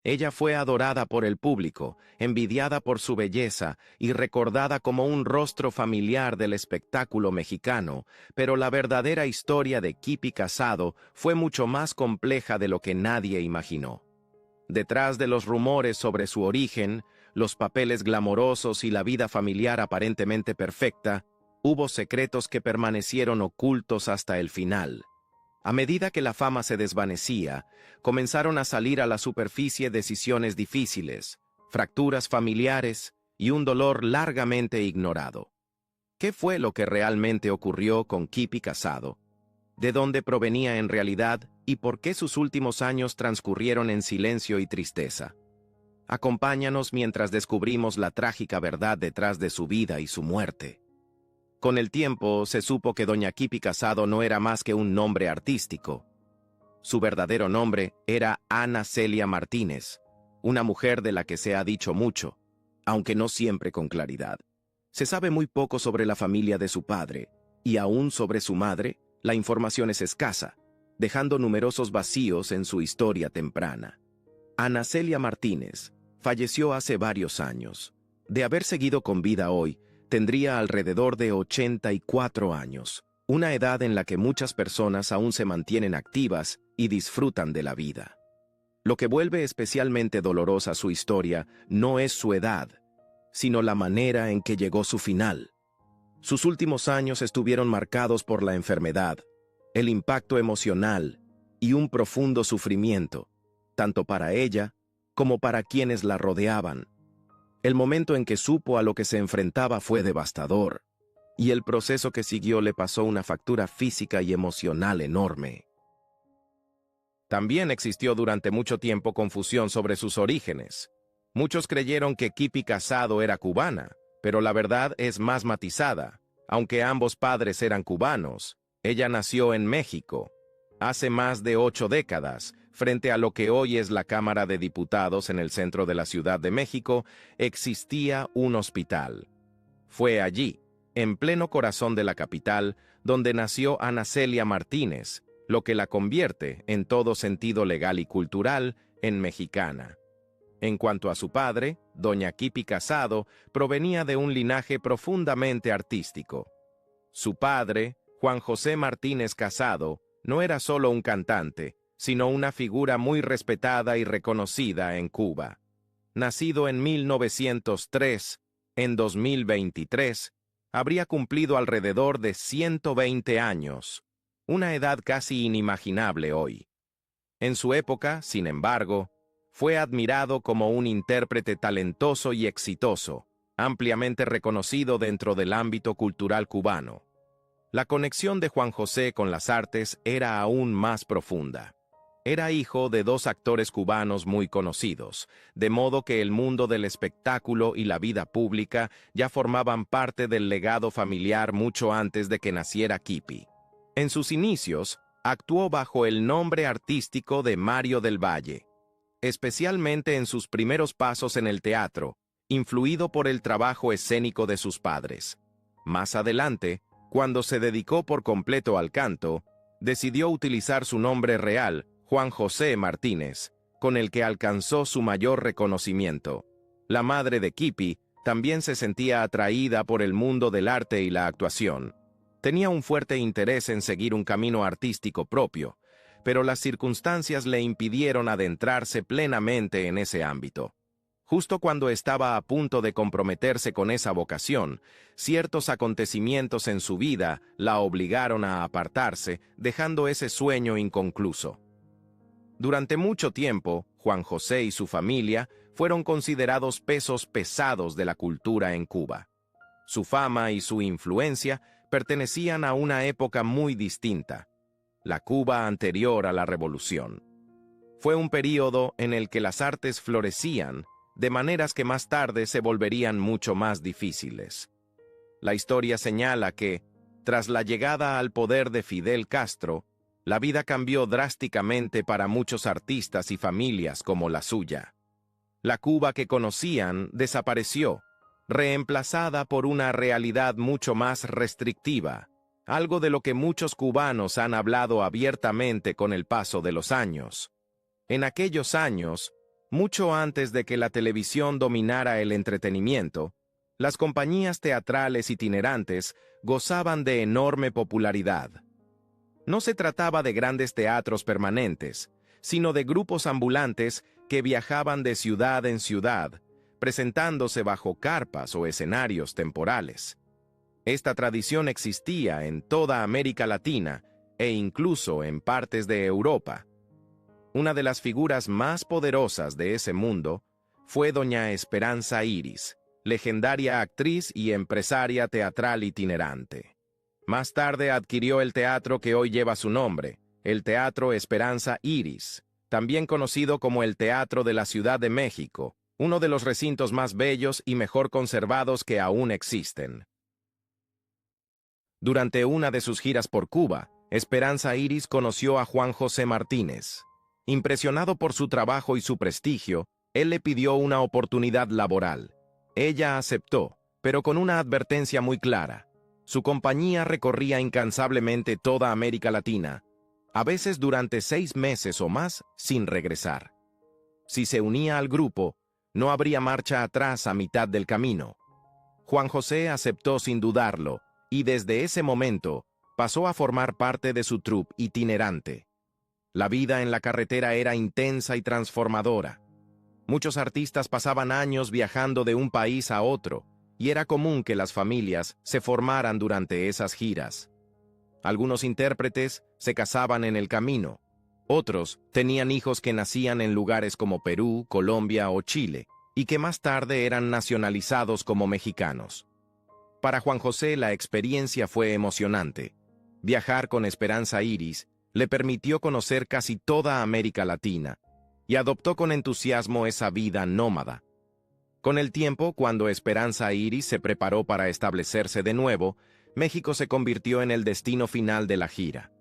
Ella fue adorada por el público, envidiada por su belleza y recordada como un rostro familiar del espectáculo mexicano, pero la verdadera historia de Kipi Casado fue mucho más compleja de lo que nadie imaginó. Detrás de los rumores sobre su origen, los papeles glamorosos y la vida familiar aparentemente perfecta, hubo secretos que permanecieron ocultos hasta el final. A medida que la fama se desvanecía, comenzaron a salir a la superficie decisiones difíciles, fracturas familiares y un dolor largamente ignorado. ¿Qué fue lo que realmente ocurrió con Kipi Casado? ¿De dónde provenía en realidad y por qué sus últimos años transcurrieron en silencio y tristeza? Acompáñanos mientras descubrimos la trágica verdad detrás de su vida y su muerte. Con el tiempo se supo que doña Kipi Casado no era más que un nombre artístico. Su verdadero nombre era Ana Celia Martínez, una mujer de la que se ha dicho mucho, aunque no siempre con claridad. Se sabe muy poco sobre la familia de su padre, y aún sobre su madre, la información es escasa, dejando numerosos vacíos en su historia temprana. Ana Celia Martínez falleció hace varios años. De haber seguido con vida hoy, tendría alrededor de 84 años, una edad en la que muchas personas aún se mantienen activas y disfrutan de la vida. Lo que vuelve especialmente dolorosa su historia no es su edad, sino la manera en que llegó su final. Sus últimos años estuvieron marcados por la enfermedad, el impacto emocional y un profundo sufrimiento, tanto para ella como para quienes la rodeaban. El momento en que supo a lo que se enfrentaba fue devastador, y el proceso que siguió le pasó una factura física y emocional enorme. También existió durante mucho tiempo confusión sobre sus orígenes. Muchos creyeron que Kipi Casado era cubana, pero la verdad es más matizada. Aunque ambos padres eran cubanos, ella nació en México, hace más de 8 décadas, frente a lo que hoy es la Cámara de Diputados en el centro de la Ciudad de México, existía un hospital. Fue allí, en pleno corazón de la capital, donde nació Ana Celia Martínez, lo que la convierte, en todo sentido legal y cultural, en mexicana. En cuanto a su padre, doña Kipi Casado, provenía de un linaje profundamente artístico. Su padre, Juan José Martínez Casado, no era solo un cantante, sino una figura muy respetada y reconocida en Cuba. Nacido en 1903, en 2023, habría cumplido alrededor de 120 años, una edad casi inimaginable hoy. En su época, sin embargo, fue admirado como un intérprete talentoso y exitoso, ampliamente reconocido dentro del ámbito cultural cubano. La conexión de Juan José con las artes era aún más profunda. Era hijo de 2 actores cubanos muy conocidos, de modo que el mundo del espectáculo y la vida pública ya formaban parte del legado familiar mucho antes de que naciera Kipi. En sus inicios, actuó bajo el nombre artístico de Mario del Valle, especialmente en sus primeros pasos en el teatro, influido por el trabajo escénico de sus padres. Más adelante, cuando se dedicó por completo al canto, decidió utilizar su nombre real, Juan José Martínez, con el que alcanzó su mayor reconocimiento. La madre de Kipi también se sentía atraída por el mundo del arte y la actuación. Tenía un fuerte interés en seguir un camino artístico propio, pero las circunstancias le impidieron adentrarse plenamente en ese ámbito. Justo cuando estaba a punto de comprometerse con esa vocación, ciertos acontecimientos en su vida la obligaron a apartarse, dejando ese sueño inconcluso. Durante mucho tiempo, Juan José y su familia fueron considerados pesos pesados de la cultura en Cuba. Su fama y su influencia pertenecían a una época muy distinta, la Cuba anterior a la Revolución. Fue un período en el que las artes florecían, de maneras que más tarde se volverían mucho más difíciles. La historia señala que, tras la llegada al poder de Fidel Castro, la vida cambió drásticamente para muchos artistas y familias como la suya. La Cuba que conocían desapareció, reemplazada por una realidad mucho más restrictiva, algo de lo que muchos cubanos han hablado abiertamente con el paso de los años. En aquellos años, Mucho antes de que la televisión dominara el entretenimiento, las compañías teatrales itinerantes gozaban de enorme popularidad. No se trataba de grandes teatros permanentes, sino de grupos ambulantes que viajaban de ciudad en ciudad, presentándose bajo carpas o escenarios temporales. Esta tradición existía en toda América Latina e incluso en partes de Europa. Una de las figuras más poderosas de ese mundo fue doña Esperanza Iris, legendaria actriz y empresaria teatral itinerante. Más tarde adquirió el teatro que hoy lleva su nombre, el Teatro Esperanza Iris, también conocido como el Teatro de la Ciudad de México, uno de los recintos más bellos y mejor conservados que aún existen. Durante una de sus giras por Cuba, Esperanza Iris conoció a Juan José Martínez. Impresionado por su trabajo y su prestigio, él le pidió una oportunidad laboral. Ella aceptó, pero con una advertencia muy clara. Su compañía recorría incansablemente toda América Latina, a veces durante 6 meses o más, sin regresar. Si se unía al grupo, no habría marcha atrás a mitad del camino. Juan José aceptó sin dudarlo, y desde ese momento pasó a formar parte de su troupe itinerante. La vida en la carretera era intensa y transformadora. Muchos artistas pasaban años viajando de un país a otro, y era común que las familias se formaran durante esas giras. Algunos intérpretes se casaban en el camino. Otros tenían hijos que nacían en lugares como Perú, Colombia o Chile, y que más tarde eran nacionalizados como mexicanos. Para Juan José la experiencia fue emocionante. Viajar con Esperanza Iris le permitió conocer casi toda América Latina, y adoptó con entusiasmo esa vida nómada. Con el tiempo, cuando Esperanza Iris se preparó para establecerse de nuevo, México se convirtió en el destino final de la gira.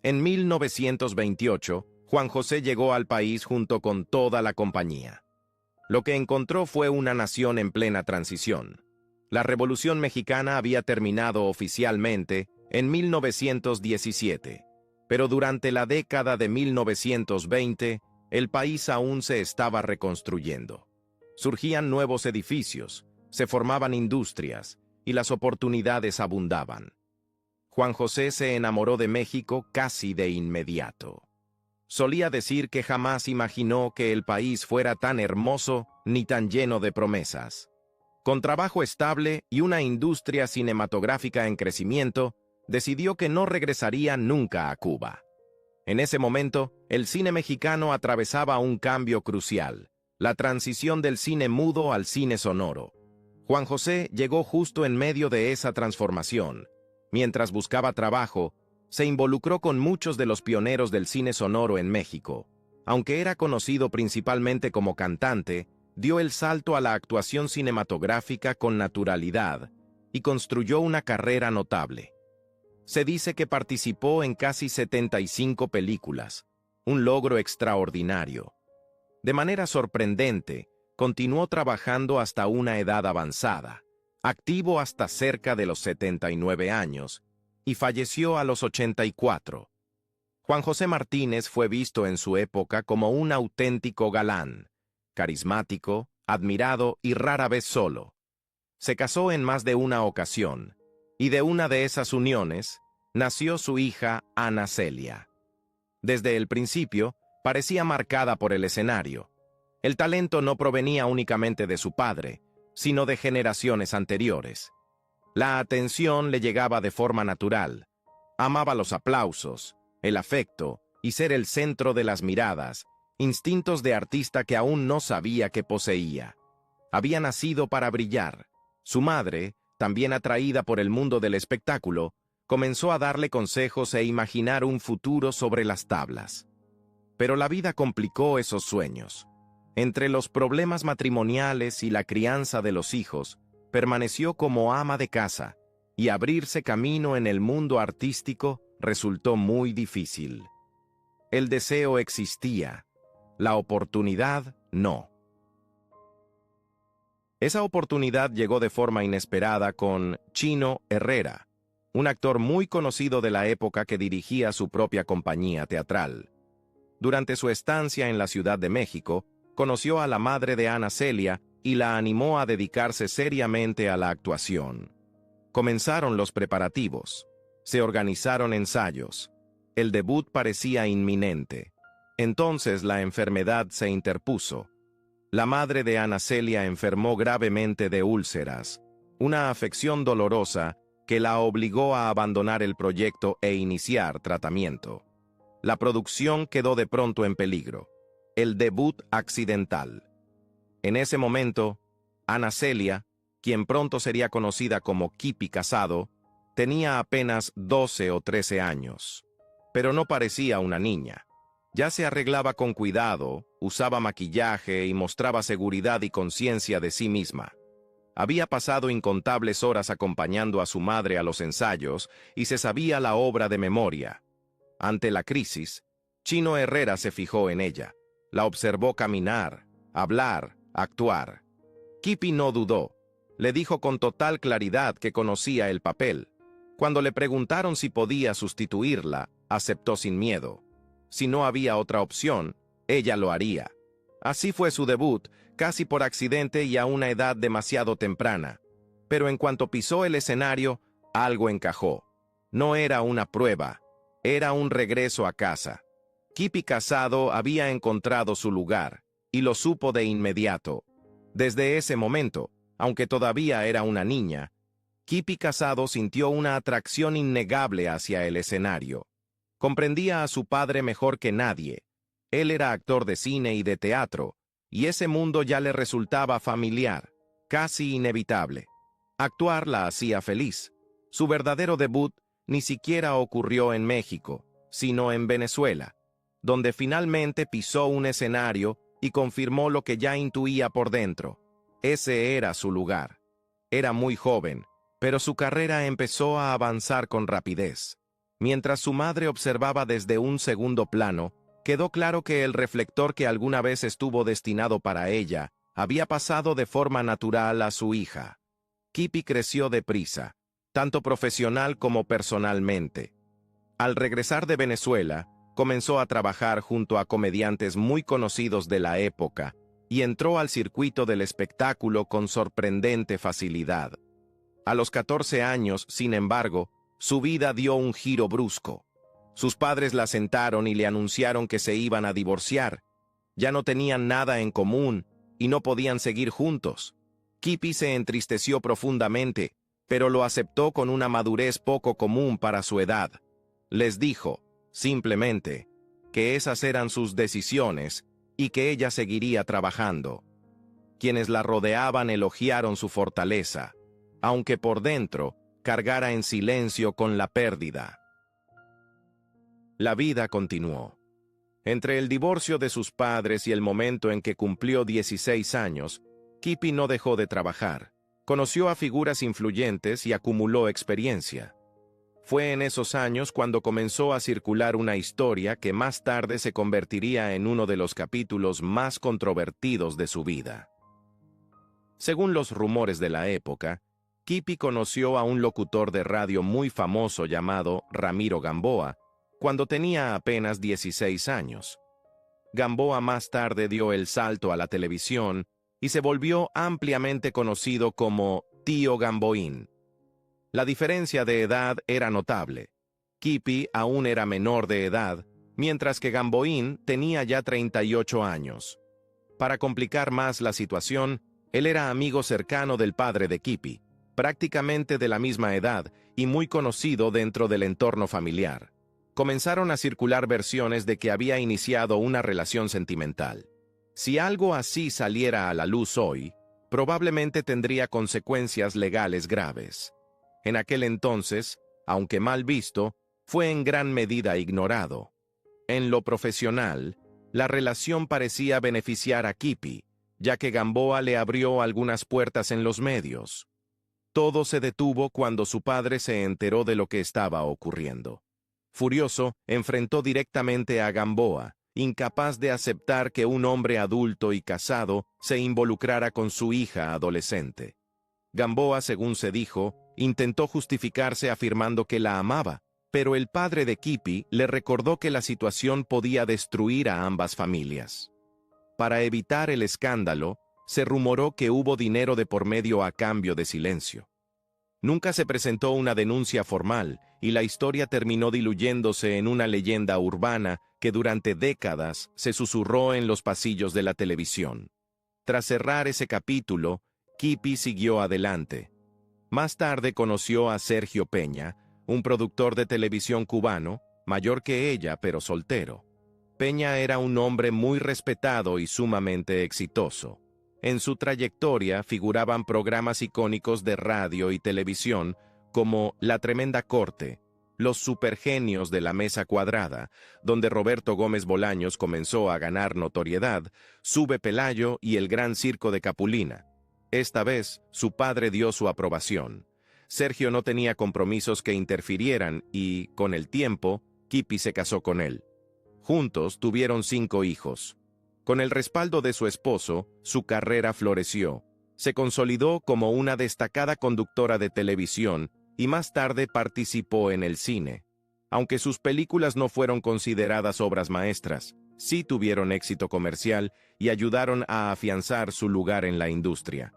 En 1928, Juan José llegó al país junto con toda la compañía. Lo que encontró fue una nación en plena transición. La Revolución Mexicana había terminado oficialmente en 1917, pero durante la década de 1920, el país aún se estaba reconstruyendo. Surgían nuevos edificios, se formaban industrias, y las oportunidades abundaban. Juan José se enamoró de México casi de inmediato. Solía decir que jamás imaginó que el país fuera tan hermoso ni tan lleno de promesas. Con trabajo estable y una industria cinematográfica en crecimiento, decidió que no regresaría nunca a Cuba. En ese momento, el cine mexicano atravesaba un cambio crucial, la transición del cine mudo al cine sonoro. Juan José llegó justo en medio de esa transformación. Mientras buscaba trabajo, se involucró con muchos de los pioneros del cine sonoro en México. Aunque era conocido principalmente como cantante, dio el salto a la actuación cinematográfica con naturalidad y construyó una carrera notable. Se dice que participó en casi 75 películas, un logro extraordinario. De manera sorprendente, continuó trabajando hasta una edad avanzada, activo hasta cerca de los 79 años, y falleció a los 84. Juan José Martínez fue visto en su época como un auténtico galán, carismático, admirado y rara vez solo. Se casó en más de una ocasión, y de una de esas uniones nació su hija Ana Celia. Desde el principio, parecía marcada por el escenario. El talento no provenía únicamente de su padre, sino de generaciones anteriores. La atención le llegaba de forma natural. Amaba los aplausos, el afecto y ser el centro de las miradas, instintos de artista que aún no sabía que poseía. Había nacido para brillar. Su madre, también atraída por el mundo del espectáculo, comenzó a darle consejos e imaginar un futuro sobre las tablas. Pero la vida complicó esos sueños. Entre los problemas matrimoniales y la crianza de los hijos, permaneció como ama de casa, y abrirse camino en el mundo artístico resultó muy difícil. El deseo existía, la oportunidad no. Esa oportunidad llegó de forma inesperada con Chino Herrera, un actor muy conocido de la época que dirigía su propia compañía teatral. Durante su estancia en la Ciudad de México, conoció a la madre de Ana Celia y la animó a dedicarse seriamente a la actuación. Comenzaron los preparativos. Se organizaron ensayos. El debut parecía inminente. Entonces la enfermedad se interpuso. La madre de Ana Celia enfermó gravemente de úlceras, una afección dolorosa que la obligó a abandonar el proyecto e iniciar tratamiento. La producción quedó de pronto en peligro. El debut accidental. En ese momento, Ana Celia, quien pronto sería conocida como Kipi Casado, tenía apenas 12 o 13 años. Pero no parecía una niña. Ya se arreglaba con cuidado, usaba maquillaje y mostraba seguridad y conciencia de sí misma. Había pasado incontables horas acompañando a su madre a los ensayos y se sabía la obra de memoria. Ante la crisis, Chino Herrera se fijó en ella. La observó caminar, hablar, actuar. Kipi no dudó. Le dijo con total claridad que conocía el papel. Cuando le preguntaron si podía sustituirla, aceptó sin miedo. Si no había otra opción, ella lo haría. Así fue su debut, casi por accidente y a una edad demasiado temprana. Pero en cuanto pisó el escenario, algo encajó. No era una prueba, era un regreso a casa. Kipi Casado había encontrado su lugar, y lo supo de inmediato. Desde ese momento, aunque todavía era una niña, Kipi Casado sintió una atracción innegable hacia el escenario. Comprendía a su padre mejor que nadie. Él era actor de cine y de teatro, y ese mundo ya le resultaba familiar, casi inevitable. Actuar la hacía feliz. Su verdadero debut ni siquiera ocurrió en México, sino en Venezuela, donde finalmente pisó un escenario y confirmó lo que ya intuía por dentro. Ese era su lugar. Era muy joven, pero su carrera empezó a avanzar con rapidez. Mientras su madre observaba desde un segundo plano, quedó claro que el reflector que alguna vez estuvo destinado para ella había pasado de forma natural a su hija. Kipi creció deprisa, tanto profesional como personalmente. Al regresar de Venezuela, comenzó a trabajar junto a comediantes muy conocidos de la época y entró al circuito del espectáculo con sorprendente facilidad. A los 14 años, sin embargo, su vida dio un giro brusco. Sus padres la sentaron y le anunciaron que se iban a divorciar. Ya no tenían nada en común y no podían seguir juntos. Kipi se entristeció profundamente, pero lo aceptó con una madurez poco común para su edad. Les dijo, simplemente, que esas eran sus decisiones y que ella seguiría trabajando. Quienes la rodeaban elogiaron su fortaleza, aunque por dentro cargara en silencio con la pérdida. La vida continuó. Entre el divorcio de sus padres y el momento en que cumplió 16 años, Kipi no dejó de trabajar. Conoció a figuras influyentes y acumuló experiencia. Fue en esos años cuando comenzó a circular una historia que más tarde se convertiría en uno de los capítulos más controvertidos de su vida. Según los rumores de la época, Kipi conoció a un locutor de radio muy famoso llamado Ramiro Gamboa, cuando tenía apenas 16 años. Gamboa más tarde dio el salto a la televisión y se volvió ampliamente conocido como Tío Gamboín. La diferencia de edad era notable. Kipi aún era menor de edad, mientras que Gamboín tenía ya 38 años. Para complicar más la situación, él era amigo cercano del padre de Kipi, prácticamente de la misma edad y muy conocido dentro del entorno familiar. Comenzaron a circular versiones de que había iniciado una relación sentimental. Si algo así saliera a la luz hoy, probablemente tendría consecuencias legales graves. En aquel entonces, aunque mal visto, fue en gran medida ignorado. En lo profesional, la relación parecía beneficiar a Kipi, ya que Gamboa le abrió algunas puertas en los medios. Todo se detuvo cuando su padre se enteró de lo que estaba ocurriendo. Furioso, enfrentó directamente a Gamboa, incapaz de aceptar que un hombre adulto y casado se involucrara con su hija adolescente. Gamboa, según se dijo, intentó justificarse afirmando que la amaba, pero el padre de Kipi le recordó que la situación podía destruir a ambas familias. Para evitar el escándalo, se rumoró que hubo dinero de por medio a cambio de silencio. Nunca se presentó una denuncia formal y la historia terminó diluyéndose en una leyenda urbana que durante décadas se susurró en los pasillos de la televisión. Tras cerrar ese capítulo, Kipi siguió adelante. Más tarde conoció a Sergio Peña, un productor de televisión cubano, mayor que ella pero soltero. Peña era un hombre muy respetado y sumamente exitoso. En su trayectoria figuraban programas icónicos de radio y televisión como La Tremenda Corte, Los Supergenios de la Mesa Cuadrada, donde Roberto Gómez Bolaños comenzó a ganar notoriedad, Sube Pelayo y El Gran Circo de Capulina. Esta vez, su padre dio su aprobación. Sergio no tenía compromisos que interfirieran y, con el tiempo, Kipi se casó con él. Juntos tuvieron 5 hijos. Con el respaldo de su esposo, su carrera floreció. Se consolidó como una destacada conductora de televisión y más tarde participó en el cine. Aunque sus películas no fueron consideradas obras maestras, sí tuvieron éxito comercial y ayudaron a afianzar su lugar en la industria.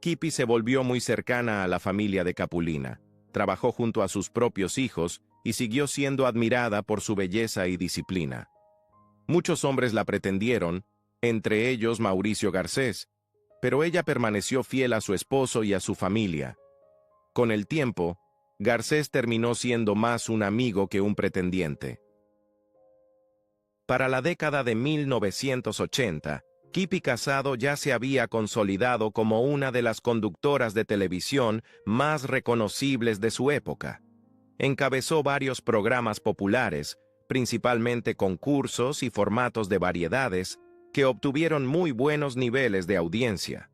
Kipi se volvió muy cercana a la familia de Capulina, trabajó junto a sus propios hijos y siguió siendo admirada por su belleza y disciplina. Muchos hombres la pretendieron, entre ellos Mauricio Garcés, pero ella permaneció fiel a su esposo y a su familia. Con el tiempo, Garcés terminó siendo más un amigo que un pretendiente. Para la década de 1980, Kipi Casado ya se había consolidado como una de las conductoras de televisión más reconocibles de su época. Encabezó varios programas populares, principalmente concursos y formatos de variedades, que obtuvieron muy buenos niveles de audiencia.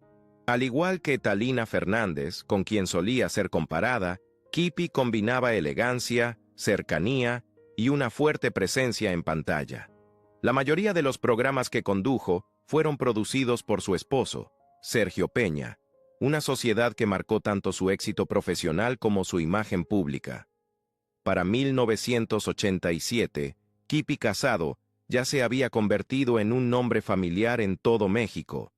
Al igual que Talina Fernández, con quien solía ser comparada, Kipi combinaba elegancia, cercanía y una fuerte presencia en pantalla. La mayoría de los programas que condujo fueron producidos por su esposo, Sergio Peña, una sociedad que marcó tanto su éxito profesional como su imagen pública. Para 1987, Kipi Casado ya se había convertido en un nombre familiar en todo México,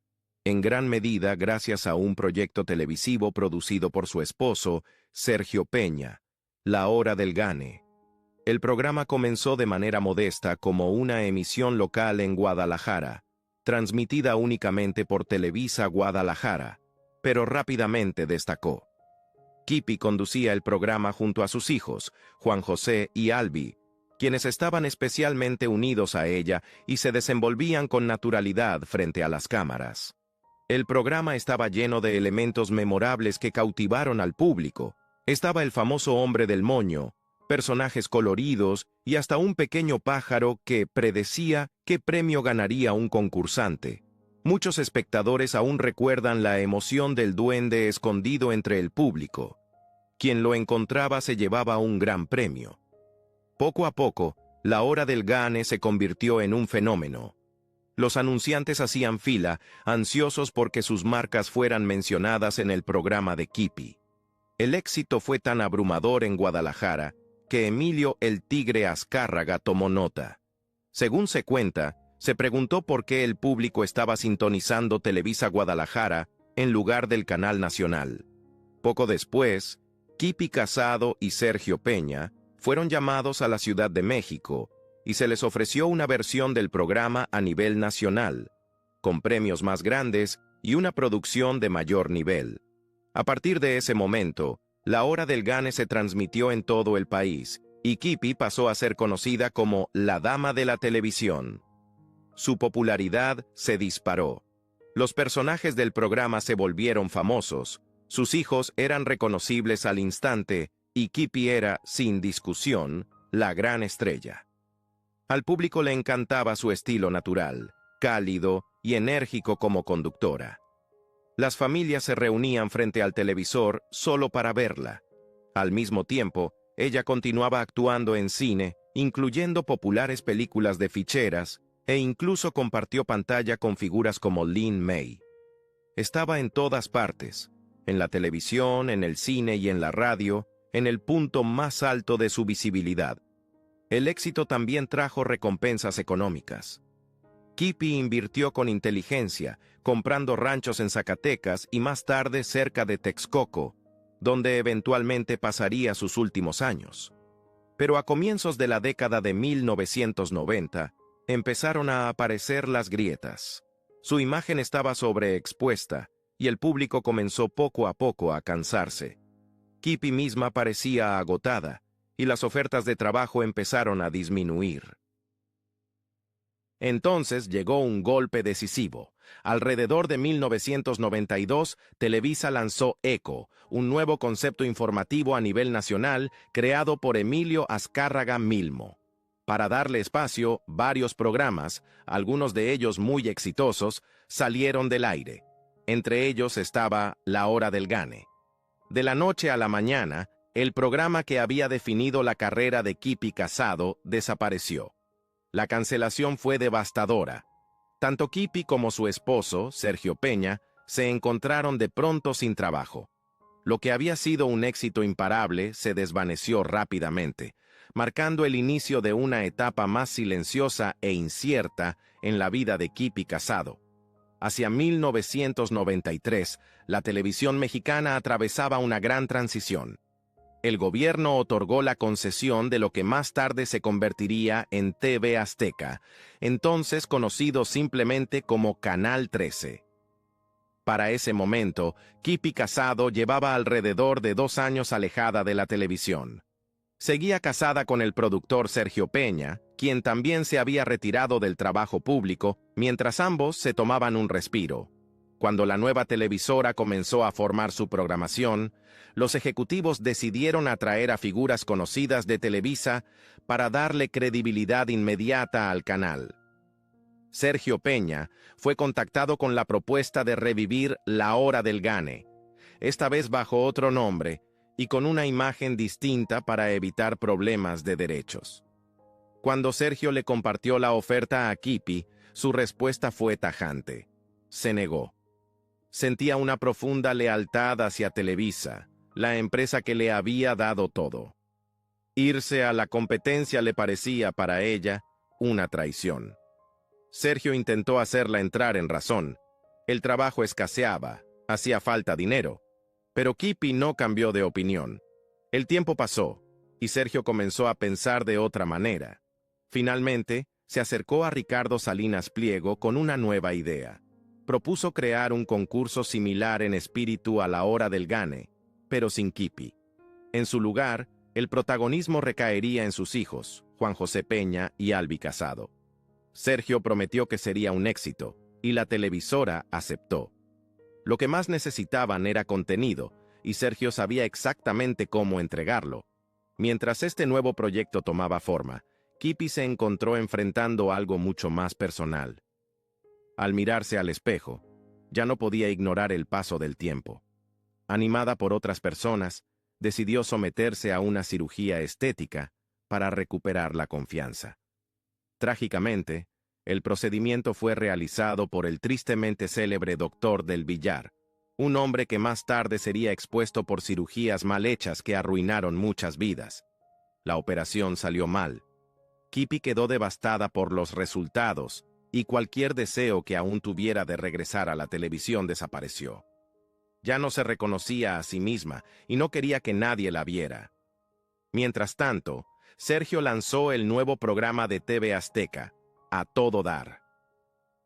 en gran medida gracias a un proyecto televisivo producido por su esposo, Sergio Peña, La Hora del Gane. El programa comenzó de manera modesta como una emisión local en Guadalajara, transmitida únicamente por Televisa Guadalajara, pero rápidamente destacó. Kipi conducía el programa junto a sus hijos, Juan José y Albi, quienes estaban especialmente unidos a ella y se desenvolvían con naturalidad frente a las cámaras. El programa estaba lleno de elementos memorables que cautivaron al público. Estaba el famoso hombre del moño, personajes coloridos y hasta un pequeño pájaro que predecía qué premio ganaría un concursante. Muchos espectadores aún recuerdan la emoción del duende escondido entre el público. Quien lo encontraba se llevaba un gran premio. Poco a poco, La Hora del Gane se convirtió en un fenómeno. Los anunciantes hacían fila, ansiosos porque sus marcas fueran mencionadas en el programa de Kipi. El éxito fue tan abrumador en Guadalajara que Emilio el Tigre Azcárraga tomó nota. Según se cuenta, se preguntó por qué el público estaba sintonizando Televisa Guadalajara en lugar del canal nacional. Poco después, Kipi Casado y Sergio Peña fueron llamados a la Ciudad de México y se les ofreció una versión del programa a nivel nacional, con premios más grandes y una producción de mayor nivel. A partir de ese momento, La Hora del Gane se transmitió en todo el país y Kipi pasó a ser conocida como la Dama de la Televisión. Su popularidad se disparó. Los personajes del programa se volvieron famosos, sus hijos eran reconocibles al instante y Kipi era, sin discusión, la gran estrella. Al público le encantaba su estilo natural, cálido y enérgico como conductora. Las familias se reunían frente al televisor solo para verla. Al mismo tiempo, ella continuaba actuando en cine, incluyendo populares películas de ficheras, e incluso compartió pantalla con figuras como Lin May. Estaba en todas partes, en la televisión, en el cine y en la radio, en el punto más alto de su visibilidad. El éxito también trajo recompensas económicas. Kipi invirtió con inteligencia, comprando ranchos en Zacatecas y más tarde cerca de Texcoco, donde eventualmente pasaría sus últimos años. Pero a comienzos de la década de 1990, empezaron a aparecer las grietas. Su imagen estaba sobreexpuesta y el público comenzó poco a poco a cansarse. Kipi misma parecía agotada y las ofertas de trabajo empezaron a disminuir. Entonces llegó un golpe decisivo. Alrededor de 1992, Televisa lanzó ECO, un nuevo concepto informativo a nivel nacional creado por Emilio Azcárraga Milmo. Para darle espacio, varios programas, algunos de ellos muy exitosos, salieron del aire. Entre ellos estaba La Hora del Gane. De la noche a la mañana, el programa que había definido la carrera de Kipi Casado desapareció. La cancelación fue devastadora. Tanto Kipi como su esposo, Sergio Peña, se encontraron de pronto sin trabajo. Lo que había sido un éxito imparable se desvaneció rápidamente, marcando el inicio de una etapa más silenciosa e incierta en la vida de Kipi Casado. Hacia 1993, la televisión mexicana atravesaba una gran transición. El gobierno otorgó la concesión de lo que más tarde se convertiría en TV Azteca, entonces conocido simplemente como Canal 13. Para ese momento, Kipi Casado llevaba alrededor de 2 años alejada de la televisión. Seguía casada con el productor Sergio Peña, quien también se había retirado del trabajo público, mientras ambos se tomaban un respiro. Cuando la nueva televisora comenzó a formar su programación, los ejecutivos decidieron atraer a figuras conocidas de Televisa para darle credibilidad inmediata al canal. Sergio Peña fue contactado con la propuesta de revivir La Hora del Gane, esta vez bajo otro nombre y con una imagen distinta para evitar problemas de derechos. Cuando Sergio le compartió la oferta a Kipi, su respuesta fue tajante. Se negó. Sentía una profunda lealtad hacia Televisa, la empresa que le había dado todo. Irse a la competencia le parecía para ella una traición. Sergio intentó hacerla entrar en razón. El trabajo escaseaba, hacía falta dinero. Pero Kipi no cambió de opinión. El tiempo pasó, y Sergio comenzó a pensar de otra manera. Finalmente, se acercó a Ricardo Salinas Pliego con una nueva idea. Propuso crear un concurso similar en espíritu a La Hora del Gane, pero sin Kipi. En su lugar, el protagonismo recaería en sus hijos, Juan José Peña y Albi Casado. Sergio prometió que sería un éxito, y la televisora aceptó. Lo que más necesitaban era contenido, y Sergio sabía exactamente cómo entregarlo. Mientras este nuevo proyecto tomaba forma, Kipi se encontró enfrentando algo mucho más personal. Al mirarse al espejo, ya no podía ignorar el paso del tiempo. Animada por otras personas, decidió someterse a una cirugía estética para recuperar la confianza. Trágicamente, el procedimiento fue realizado por el tristemente célebre Doctor del Villar, un hombre que más tarde sería expuesto por cirugías mal hechas que arruinaron muchas vidas. La operación salió mal. Kipi quedó devastada por los resultados y cualquier deseo que aún tuviera de regresar a la televisión desapareció. Ya no se reconocía a sí misma y no quería que nadie la viera. Mientras tanto, Sergio lanzó el nuevo programa de TV Azteca, A Todo Dar.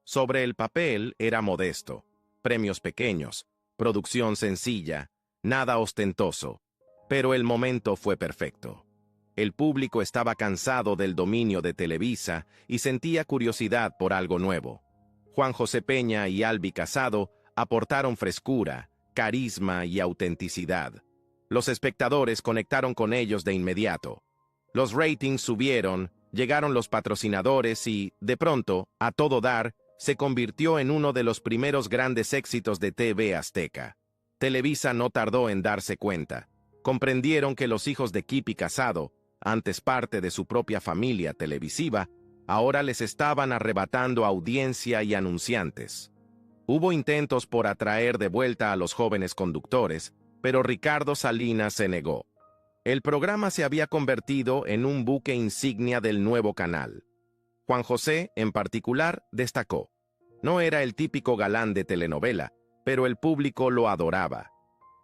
Sobre el papel era modesto, premios pequeños, producción sencilla, nada ostentoso, pero el momento fue perfecto. El público estaba cansado del dominio de Televisa y sentía curiosidad por algo nuevo. Juan José Peña y Albi Casado aportaron frescura, carisma y autenticidad. Los espectadores conectaron con ellos de inmediato. Los ratings subieron, llegaron los patrocinadores y, de pronto, A Todo Dar se convirtió en uno de los primeros grandes éxitos de TV Azteca. Televisa no tardó en darse cuenta. Comprendieron que los hijos de Kipi Casado, antes parte de su propia familia televisiva, ahora les estaban arrebatando audiencia y anunciantes. Hubo intentos por atraer de vuelta a los jóvenes conductores, pero Ricardo Salinas se negó. El programa se había convertido en un buque insignia del nuevo canal. Juan José, en particular, destacó. No era el típico galán de telenovela, pero el público lo adoraba.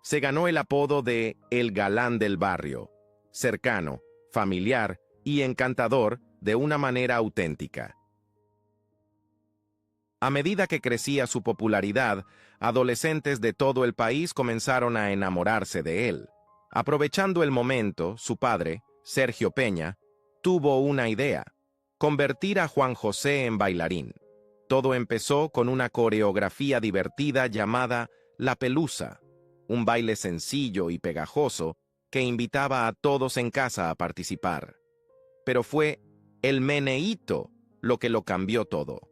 Se ganó el apodo de El Galán del Barrio, cercano, familiar y encantador de una manera auténtica. A medida que crecía su popularidad, adolescentes de todo el país comenzaron a enamorarse de él. Aprovechando el momento, su padre, Sergio Peña, tuvo una idea: convertir a Juan José en bailarín. Todo empezó con una coreografía divertida llamada La Pelusa, un baile sencillo y pegajoso que invitaba a todos en casa a participar. Pero fue el meneíto lo que lo cambió todo.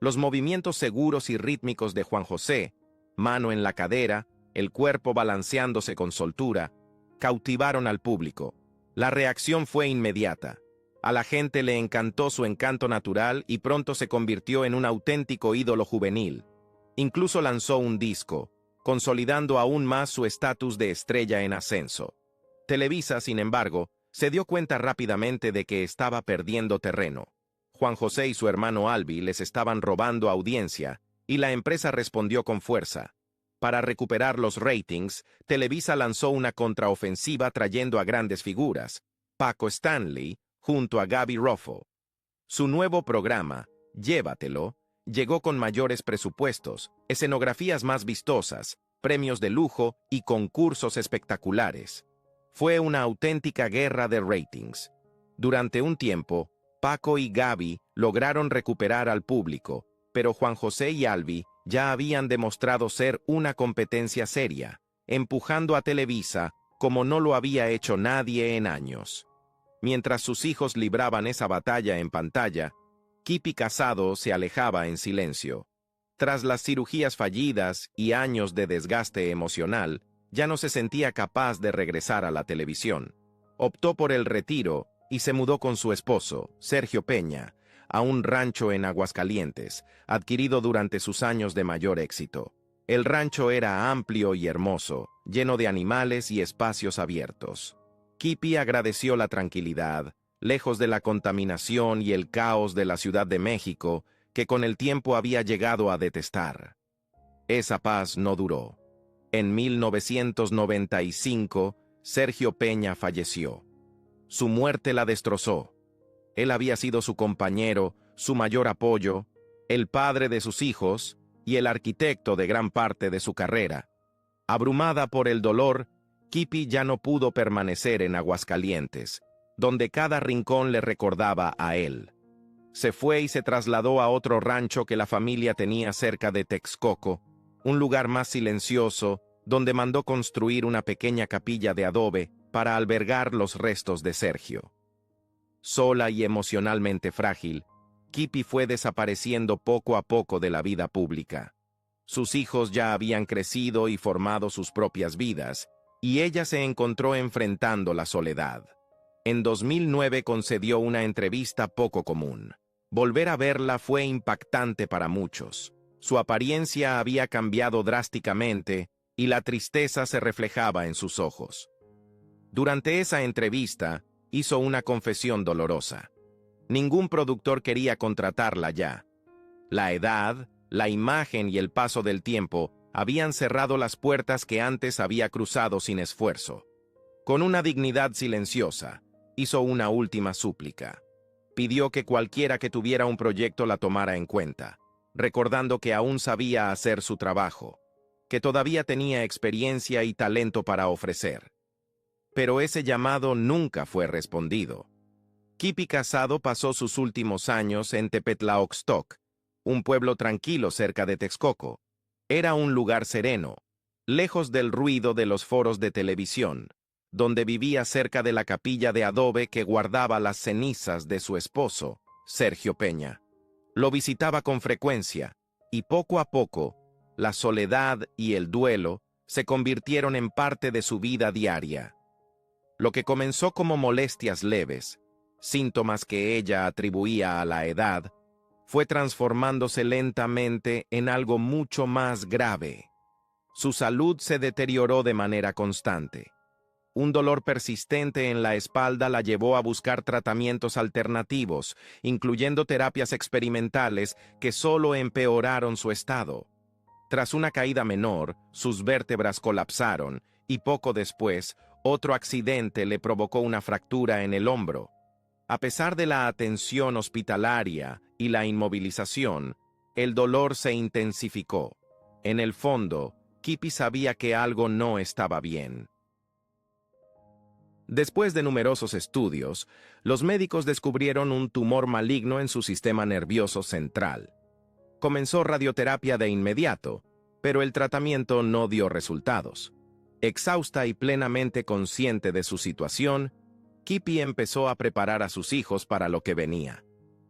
Los movimientos seguros y rítmicos de Juan José, mano en la cadera, el cuerpo balanceándose con soltura, cautivaron al público. La reacción fue inmediata. A la gente le encantó su encanto natural y pronto se convirtió en un auténtico ídolo juvenil. Incluso lanzó un disco, consolidando aún más su estatus de estrella en ascenso. Televisa, sin embargo, se dio cuenta rápidamente de que estaba perdiendo terreno. Juan José y su hermano Albi les estaban robando audiencia, y la empresa respondió con fuerza. Para recuperar los ratings, Televisa lanzó una contraofensiva trayendo a grandes figuras: Paco Stanley, junto a Gaby Ruffo. Su nuevo programa, Llévatelo, llegó con mayores presupuestos, escenografías más vistosas, premios de lujo y concursos espectaculares. Fue una auténtica guerra de ratings. Durante un tiempo, Paco y Gaby lograron recuperar al público, pero Juan José y Albi ya habían demostrado ser una competencia seria, empujando a Televisa como no lo había hecho nadie en años. Mientras sus hijos libraban esa batalla en pantalla, Kipi Casado se alejaba en silencio. Tras las cirugías fallidas y años de desgaste emocional, ya no se sentía capaz de regresar a la televisión. Optó por el retiro y se mudó con su esposo, Sergio Peña, a un rancho en Aguascalientes, adquirido durante sus años de mayor éxito. El rancho era amplio y hermoso, lleno de animales y espacios abiertos. Kipi agradeció la tranquilidad, lejos de la contaminación y el caos de la Ciudad de México, que con el tiempo había llegado a detestar. Esa paz no duró. En 1995, Sergio Peña falleció. Su muerte la destrozó. Él había sido su compañero, su mayor apoyo, el padre de sus hijos y el arquitecto de gran parte de su carrera. Abrumada por el dolor, Kipi ya no pudo permanecer en Aguascalientes, donde cada rincón le recordaba a él. Se fue y se trasladó a otro rancho que la familia tenía cerca de Texcoco, un lugar más silencioso, donde mandó construir una pequeña capilla de adobe para albergar los restos de Sergio. Sola y emocionalmente frágil, Kipi fue desapareciendo poco a poco de la vida pública. Sus hijos ya habían crecido y formado sus propias vidas, y ella se encontró enfrentando la soledad. En 2009 concedió una entrevista poco común. Volver a verla fue impactante para muchos. Su apariencia había cambiado drásticamente y la tristeza se reflejaba en sus ojos. Durante esa entrevista, hizo una confesión dolorosa. Ningún productor quería contratarla ya. La edad, la imagen y el paso del tiempo habían cerrado las puertas que antes había cruzado sin esfuerzo. Con una dignidad silenciosa, hizo una última súplica. Pidió que cualquiera que tuviera un proyecto la tomara en cuenta, recordando que aún sabía hacer su trabajo, que todavía tenía experiencia y talento para ofrecer. Pero ese llamado nunca fue respondido. Kipi Casado pasó sus últimos años en Tepetlaoxtoc, un pueblo tranquilo cerca de Texcoco. Era un lugar sereno, lejos del ruido de los foros de televisión, donde vivía cerca de la capilla de adobe que guardaba las cenizas de su esposo, Sergio Peña. Lo visitaba con frecuencia, y poco a poco, la soledad y el duelo se convirtieron en parte de su vida diaria. Lo que comenzó como molestias leves, síntomas que ella atribuía a la edad, fue transformándose lentamente en algo mucho más grave. Su salud se deterioró de manera constante. un dolor persistente en la espalda la llevó a buscar tratamientos alternativos, incluyendo terapias experimentales que solo empeoraron su estado. Tras una caída menor, sus vértebras colapsaron y poco después, otro accidente le provocó una fractura en el hombro. A pesar de la atención hospitalaria y la inmovilización, el dolor se intensificó. En el fondo, Kippy sabía que algo no estaba bien. Después de numerosos estudios, los médicos descubrieron un tumor maligno en su sistema nervioso central. Comenzó radioterapia de inmediato, pero el tratamiento no dio resultados. Exhausta y plenamente consciente de su situación, Kippy empezó a preparar a sus hijos para lo que venía.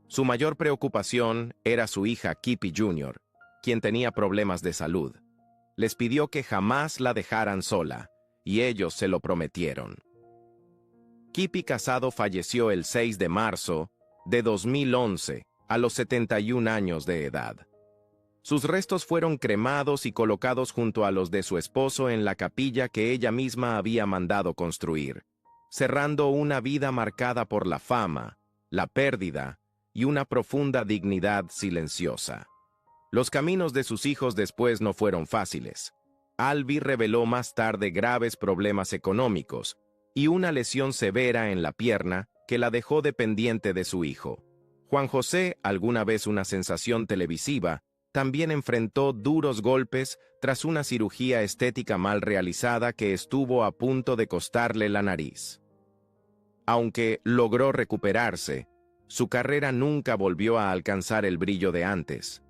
Su mayor preocupación era su hija Kippy Jr., quien tenía problemas de salud. Les pidió que jamás la dejaran sola, y ellos se lo prometieron. Kippy Casado falleció el 6 de marzo de 2011, a los 71 años de edad. Sus restos fueron cremados y colocados junto a los de su esposo en la capilla que ella misma había mandado construir, cerrando una vida marcada por la fama, la pérdida y una profunda dignidad silenciosa. Los caminos de sus hijos después no fueron fáciles. Albi reveló más tarde graves problemas económicos y una lesión severa en la pierna que la dejó dependiente de su hijo. Juan José, alguna vez una sensación televisiva, también enfrentó duros golpes tras una cirugía estética mal realizada que estuvo a punto de costarle la nariz. Aunque logró recuperarse, su carrera nunca volvió a alcanzar el brillo de antes.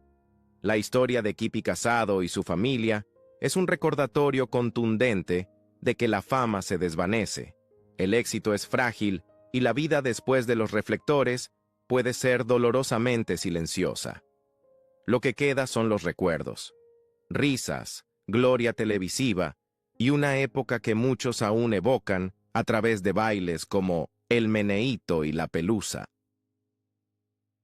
La historia de Kippy Casado y su familia es un recordatorio contundente de que la fama se desvanece, el éxito es frágil y la vida después de los reflectores puede ser dolorosamente silenciosa. Lo que queda son los recuerdos, risas, gloria televisiva y una época que muchos aún evocan a través de bailes como El Meneíto y La Pelusa.